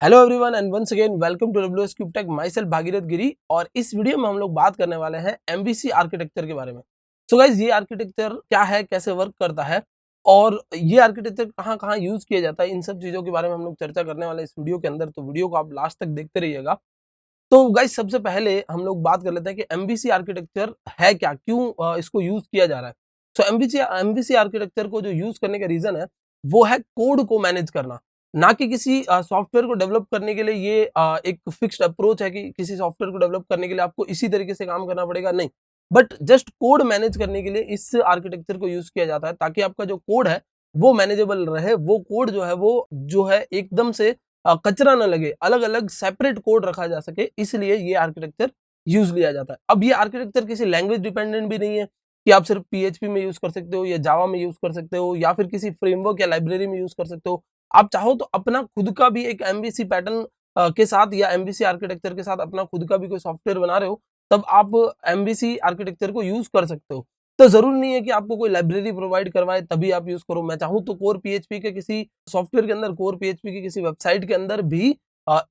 Hello everyone and once again welcome to WS cube tech. Myself Bhagirath Giri और इस video में हम लोग बात करने वाले हैं एमवीसी आर्किटेक्चर के बारे में। सो गाइज, ये आर्किटेक्चर क्या है, कैसे वर्क करता है और ये आर्किटेक्चर कहाँ कहाँ यूज किया जाता है, इन सब चीजों के बारे में हम लोग चर्चा करने वाले हैं इस वीडियो के अंदर। तो वीडियो को आप लास्ट तक देखते रहिएगा। तो गाइज, सबसे पहले हम लोग बात कर लेते हैं कि एमवीसी आर्किटेक्चर है क्या, क्यों इसको यूज किया जा रहा है। सो एमवीसी आर्किटेक्चर को जो यूज करने का रीजन है वो है कोड को मैनेज करना, ना कि किसी सॉफ्टवेयर को डेवलप करने के लिए ये एक फिक्स्ड अप्रोच है कि किसी सॉफ्टवेयर को डेवलप करने के लिए आपको इसी तरीके से काम करना पड़ेगा, नहीं। बट जस्ट कोड मैनेज करने के लिए इस आर्किटेक्चर को यूज किया जाता है ताकि आपका जो कोड है वो मैनेजेबल रहे। वो कोड जो है एकदम से कचरा ना लगे, अलग अलग सेपरेट कोड रखा जा सके, इसलिए ये आर्किटेक्चर यूज लिया जाता है। अब ये आर्किटेक्चर किसी लैंग्वेज डिपेंडेंट भी नहीं है कि आप सिर्फ पीएचपी में यूज कर सकते हो या जावा में यूज कर सकते हो या फिर किसी फ्रेमवर्क या लाइब्रेरी में यूज कर सकते हो। आप चाहो तो अपना खुद का भी एक एमवीसी पैटर्न के साथ या एमवीसी आर्किटेक्चर के साथ अपना खुद का भी कोई सॉफ्टवेयर बना रहे हो, तब आप एमवीसी आर्किटेक्चर को यूज कर सकते हो। तो जरूरी नहीं है कि आपको कोई लाइब्रेरी प्रोवाइड करवाए तभी आप यूज करो। मैं चाहूँ तो कोर पीएचपी के किसी सॉफ्टवेयर के अंदर, कोर पीएचपी की किसी वेबसाइट के अंदर भी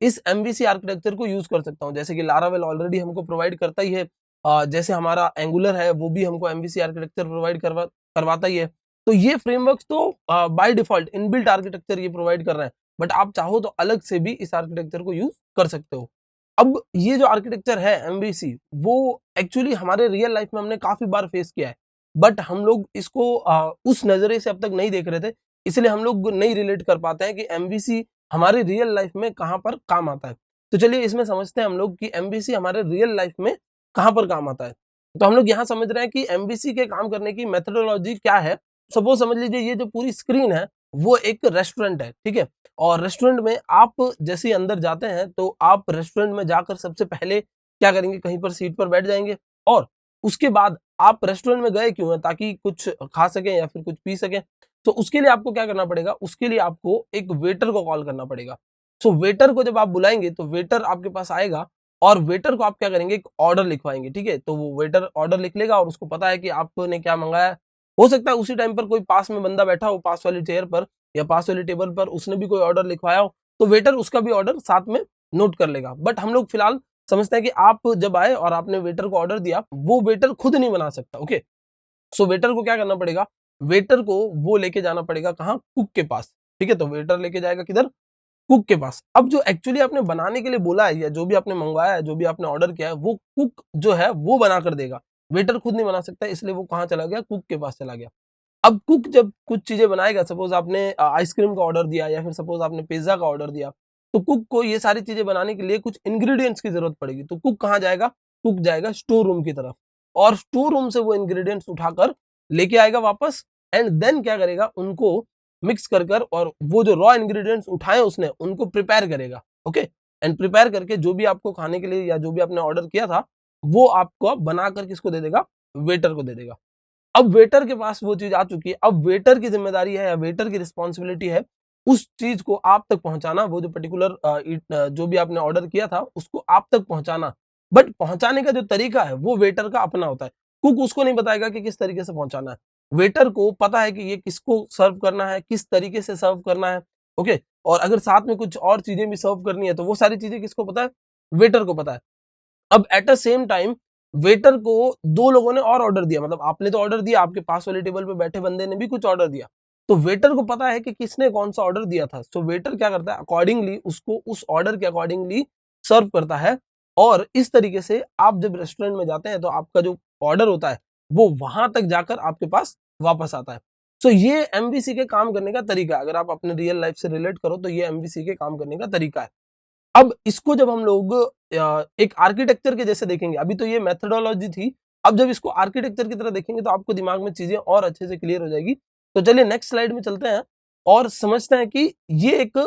इस एमवीसी आर्किटेक्चर को यूज कर सकता हूँ। जैसे कि लारावेल ऑलरेडी हमको प्रोवाइड करता ही है, जैसे हमारा एंगुलर है वो भी हमको एमवीसी आर्किटेक्चर प्रोवाइड करवाता ही है। तो ये फ्रेमवर्क्स तो बाय डिफॉल्ट इनबिल्ट आर्किटेक्चर ये प्रोवाइड कर रहे हैं, बट आप चाहो तो अलग से भी इस आर्किटेक्चर को यूज कर सकते हो। अब ये जो आर्किटेक्चर है एमवीसी, वो एक्चुअली हमारे रियल लाइफ में हमने काफी बार फेस किया है, बट हम लोग इसको उस नजरिए से अब तक नहीं देख रहे थे, इसलिए हम लोग नहीं रिलेट कर पाते हैं कि एमवीसी हमारे रियल लाइफ में कहाँ पर काम आता है। तो चलिए इसमें समझते हैं हम लोग कि एमवीसी हमारे रियल लाइफ में कहाँ पर काम आता है। तो हम लोग यहाँ समझ रहे हैं कि एमवीसी के काम करने की मेथोडोलॉजी क्या है। सपोज समझ लीजिए ये जो पूरी स्क्रीन है वो एक रेस्टोरेंट है, ठीक है। और रेस्टोरेंट में आप जैसे ही अंदर जाते हैं तो आप रेस्टोरेंट में जाकर सबसे पहले क्या करेंगे, कहीं पर सीट पर बैठ जाएंगे और उसके बाद आप रेस्टोरेंट में गए क्यों है, ताकि कुछ खा सकें या फिर कुछ पी सकें। तो उसके लिए आपको क्या करना पड़ेगा, उसके लिए आपको एक वेटर को कॉल करना पड़ेगा। सो वेटर को जब आप बुलाएंगे तो वेटर आपके पास आएगा और वेटर को आप क्या करेंगे, एक ऑर्डर लिखवाएंगे, ठीक है। तो वो वेटर ऑर्डर लिख लेगा और उसको पता है कि आपने क्या मंगाया है। हो सकता है उसी टाइम पर कोई पास में बंदा बैठा हो, पास वाली चेयर पर या पास वाली टेबल पर, उसने भी कोई ऑर्डर लिखवाया हो, तो वेटर उसका भी ऑर्डर साथ में नोट कर लेगा। बट हम लोग फिलहाल समझते हैं कि आप जब आए और आपने वेटर को ऑर्डर दिया, वो वेटर खुद नहीं बना सकता, ओके। सो वेटर को क्या करना पड़ेगा, वेटर को वो लेके जाना पड़ेगा कहाँ, कुक के पास, ठीक है। तो वेटर लेके जाएगा किधर, कुक के पास। अब जो एक्चुअली आपने बनाने के लिए बोला है या जो भी आपने मंगवाया है, जो भी आपने ऑर्डर किया है, वो कुक जो है वो बना कर देगा। वेटर खुद नहीं बना सकता, इसलिए वो कहाँ चला गया, कुक के पास चला गया। अब कुक जब कुछ चीजें बनाएगा, सपोज आपने आइसक्रीम का ऑर्डर दिया या फिर सपोज आपने पिज्जा का ऑर्डर दिया, तो कुक को ये सारी चीजें बनाने के लिए कुछ इंग्रेडिएंट्स की जरूरत पड़ेगी। तो कुक कहाँ जाएगा, कुक जाएगा स्टोर रूम की तरफ और स्टोर रूम से वो इंग्रेडिएंट्स उठाकर लेके आएगा वापस एंड देन क्या करेगा, उनको मिक्स कर और वो जो रॉ इंग्रेडिएंट्स उठाए उसने उनको प्रिपेयर करेगा, ओके। एंड प्रिपेयर करके जो भी आपको खाने के लिए या जो भी आपने ऑर्डर किया था वो आपको बनाकर किसको दे देगा, वेटर को दे देगा। अब वेटर के पास वो चीज आ चुकी है, अब वेटर की जिम्मेदारी है या वेटर की रिस्पॉन्सिबिलिटी है उस चीज को आप तक पहुंचाना, वो जो पर्टिकुलर जो भी आपने ऑर्डर किया था उसको आप तक पहुंचाना। बट पहुंचाने का जो तरीका है वो वेटर का अपना होता है। कुक उसको नहीं बताएगा कि किस तरीके से पहुंचाना है। वेटर को पता है कि ये किसको सर्व करना है, किस तरीके से सर्व करना है, ओके। और अगर साथ में कुछ और चीजें भी सर्व करनी है तो वो सारी चीजें किसको पता है, वेटर को पता है। अब at the same time waiter को दो लोगों ने और ऑर्डर दिया, मतलब आपने तो ऑर्डर दिया, आपके पास वाले टेबल पे बैठे बंदे ने भी कुछ ऑर्डर दिया, तो वेटर को पता है कि किसने कौन सा ऑर्डर दिया था। सो वेटर क्या करता है, अकॉर्डिंगली उसको उस ऑर्डर के अकॉर्डिंगली सर्व करता है। और इस तरीके से आप जब रेस्टोरेंट में जाते हैं तो आपका जो ऑर्डर होता है वो वहां तक जाकर आपके पास वापस आता है। सो ये एमवीसी के काम करने का तरीका है। अगर आप अपने रियल लाइफ से रिलेट करो तो ये एमवीसी के काम करने का तरीका है। अब इसको जब हम लोग एक आर्किटेक्चर के जैसे देखेंगे, अभी तो ये मेथोडोलॉजी थी, अब जब इसको आर्किटेक्चर की तरह देखेंगे तो आपको दिमाग में चीजें और अच्छे से क्लियर हो जाएगी। तो चलिए नेक्स्ट स्लाइड में चलते हैं और समझते हैं कि ये एक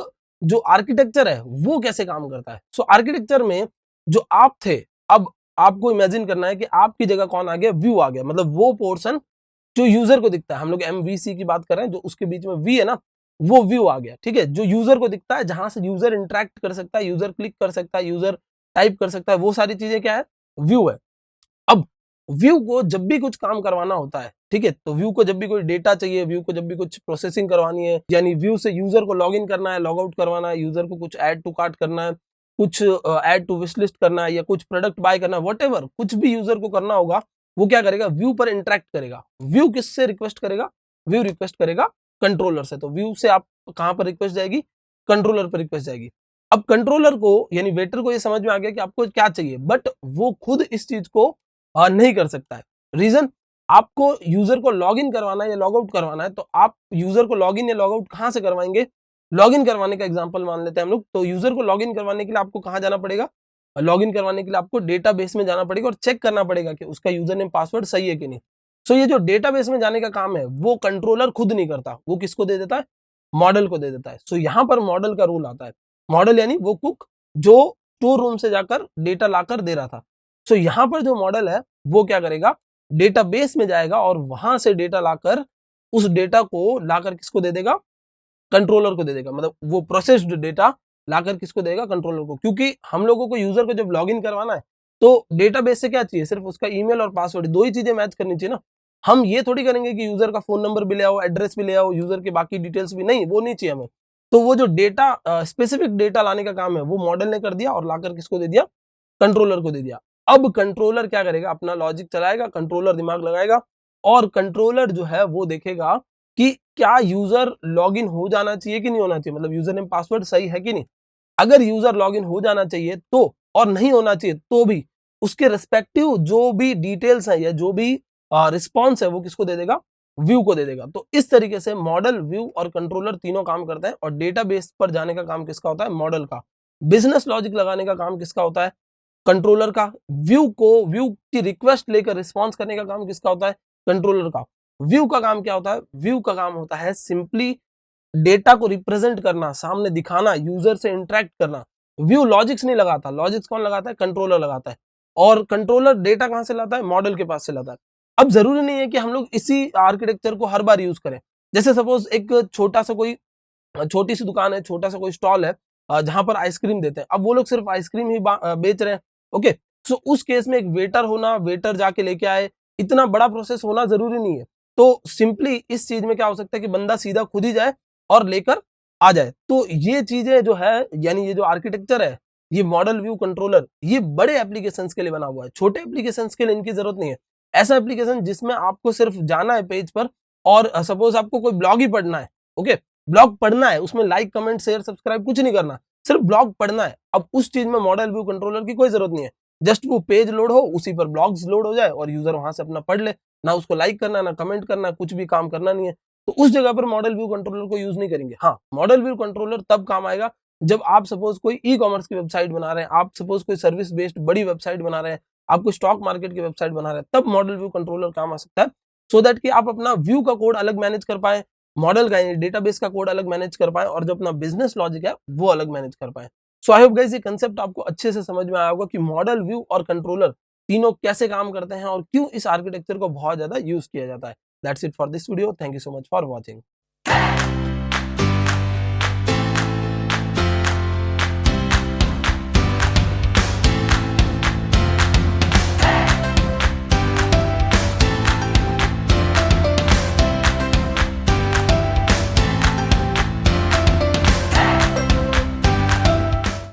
जो आर्किटेक्चर है वो कैसे काम करता है। सो आर्किटेक्चर में जो आप थे, अब आपको इमेजिन करना है कि आपकी जगह कौन आ गया, व्यू आ गया, मतलब वो पोर्शन जो यूजर को दिखता है। हम लोग एमवीसी की बात कर रहे हैं, जो उसके बीच में वी है ना, वो व्यू आ गया, ठीक है। जो यूजर को दिखता है, जहां से यूजर इंटरेक्ट कर सकता है, यूजर क्लिक कर सकता है, यूजर टाइप कर सकता है, वो सारी चीजें क्या है, व्यू है। अब व्यू को जब भी कुछ काम करवाना होता है ठीक है। तो व्यू को जब भी कोई डेटा चाहिए, व्यू को जब भी कुछ प्रोसेसिंग करवानी है, यानी व्यू से यूजर को लॉग इन करना है, लॉग आउट करवाना है, यूजर को कुछ ऐड टू कार्ट करना है, कुछ ऐड टू विश लिस्ट करना है, या कुछ प्रोडक्ट बाय करना है, व्हाटएवर कुछ भी यूजर को करना होगा, वो क्या करेगा, व्यू पर इंटरेक्ट करेगा। व्यू किससे रिक्वेस्ट करेगा, व्यू रिक्वेस्ट करेगा कंट्रोलर से। तो व्यू से आप कहां पर रिक्वेस्ट जाएगी, कंट्रोलर पर रिक्वेस्ट जाएगी। अब कंट्रोलर को यानी वेटर को ये समझ में आ गया कि आपको क्या चाहिए, बट वो खुद इस चीज को नहीं कर सकता है। रीजन, आपको यूजर को लॉग इन करवाना है या लॉग आउट करवाना है, तो आप यूजर को लॉग इन या लॉग आउट कहां से करवाएंगे। लॉग इन करवाने का एग्जांपल मान लेते हैं हम लोग। तो यूजर को लॉग इन करवाने के लिए आपको कहां जाना पड़ेगा, लॉग इन करवाने के लिए आपको डेटाबेस में जाना पड़ेगा और चेक करना पड़ेगा कि उसका यूजर नेम पासवर्ड सही है कि नहीं। सो ये जो डेटाबेस में जाने का काम है वो कंट्रोलर खुद नहीं करता, वो किसको दे देता है, मॉडल को दे देता है। सो यहाँ पर मॉडल का रूल आता है। मॉडल यानी वो कुक जो स्टोर रूम से जाकर डेटा लाकर दे रहा था। सो यहाँ पर जो मॉडल है वो क्या करेगा, डेटाबेस में जाएगा और वहां से डेटा लाकर उस डेटा को लाकर किसको दे देगा, कंट्रोलर को दे देगा। मतलब वो प्रोसेस्ड डेटा लाकर किसको देगा, कंट्रोलर को। क्योंकि हम लोगों को यूजर को जब लॉगिन करवाना है तो डेटाबेस से क्या चाहिए, सिर्फ उसका ईमेल और पासवर्ड, दो ही चीजें मैच करनी चाहिए ना। हम ये थोड़ी करेंगे कि यूजर का फोन नंबर भी ले आओ, एड्रेस भी ले आओ, यूजर के बाकी डिटेल्स भी, नहीं, वो नहीं चाहिए हमें। तो वो जो डेटा स्पेसिफिक डेटा लाने का काम है वो मॉडल ने कर दिया और लाकर किसको दे दिया, कंट्रोलर को दे दिया। अब कंट्रोलर क्या करेगा, अपना लॉजिक चलाएगा, कंट्रोलर दिमाग लगाएगा और कंट्रोलर जो है वो देखेगा कि क्या यूजर लॉगिन हो जाना चाहिए कि नहीं होना चाहिए, मतलब यूजर नेम पासवर्ड सही है कि नहीं। अगर यूजर लॉगिन हो जाना चाहिए तो, और नहीं होना चाहिए तो भी उसके रिस्पेक्टिव जो भी डिटेल्स है या जो भी रिस्पॉन्स है वो किसको दे देगा, व्यू को दे देगा। तो इस तरीके से मॉडल, व्यू और कंट्रोलर तीनों काम करते हैं। और डेटाबेस पर जाने का काम किसका होता है, मॉडल का। बिजनेस लॉजिक लगाने का काम किसका होता है, कंट्रोलर का। व्यू की रिक्वेस्ट लेकर रिस्पॉन्स करने का काम किसका होता है, कंट्रोलर का। व्यू का काम क्या होता है, व्यू का काम होता है सिंपली डेटा को रिप्रेजेंट करना, सामने दिखाना, यूजर से इंटरेक्ट करना। व्यू लॉजिक्स नहीं लगाता, लॉजिक्स कौन लगाता है, कंट्रोलर लगाता है। और कंट्रोलर डेटा कहां से लाता है, मॉडल के पास से लाता है। अब जरूरी नहीं है कि हम लोग इसी आर्किटेक्चर को हर बार यूज करें। जैसे सपोज एक छोटा सा कोई छोटी सी दुकान है, छोटा सा कोई स्टॉल है जहां पर आइसक्रीम देते हैं। अब वो लोग सिर्फ आइसक्रीम ही बेच रहे हैं। ओके, सो उस केस में एक वेटर होना, वेटर जाके लेके आए, इतना बड़ा प्रोसेस होना जरूरी नहीं है। तो सिंपली इस चीज में क्या हो सकता है कि बंदा सीधा खुद ही जाए और लेकर आ जाए। तो ये चीजें जो है, यानी ये जो आर्किटेक्चर है, ये मॉडल, व्यू, कंट्रोलर, ये बड़े एप्लीकेशंस के लिए बना हुआ है। छोटे एप्लीकेशंस के लिए इनकी जरूरत नहीं है। ऐसा एप्लीकेशन जिसमें आपको सिर्फ जाना है पेज पर और सपोज आपको कोई ब्लॉग ही पढ़ना है। ओके, ब्लॉग पढ़ना है, उसमें लाइक, कमेंट, शेयर, सब्सक्राइब कुछ नहीं करना, सिर्फ ब्लॉग पढ़ना है। अब उस चीज में मॉडल, व्यू, कंट्रोलर की कोई जरूरत नहीं है। जस्ट वो पेज लोड हो, उसी पर ब्लॉग्स लोड हो जाए और यूजर वहां से अपना पढ़ ले। ना उसको लाइक करना, ना कमेंट करना, कुछ भी काम करना नहीं है। तो उस जगह पर मॉडल, व्यू, कंट्रोलर को यूज नहीं करेंगे। हाँ, मॉडल, व्यू, कंट्रोलर तब काम आएगा जब आप सपोज कोई ई कॉमर्स की वेबसाइट बना रहे हैं, आप सपोज कोई सर्विस बेस्ड बड़ी वेबसाइट बना रहे हैं, आप कोई स्टॉक मार्केट की वेबसाइट बना रहे हैं, तब मॉडल, व्यू, कंट्रोलर काम आ सकता है। सो दैट कि आप अपना व्यू का कोड अलग मैनेज कर पाए, मॉडल का डेटाबेस का कोड अलग मैनेज कर पाए और जो अपना बिजनेस लॉजिक है वो अलग मैनेज कर पाए। सो आई होप गाइस ये कंसेप्ट आपको अच्छे से समझ में आया होगा कि मॉडल, व्यू और कंट्रोलर तीनों कैसे काम करते हैं और क्यों इस आर्किटेक्चर को बहुत ज्यादा यूज किया जाता है। That's it for this video. Thank you so much for watching.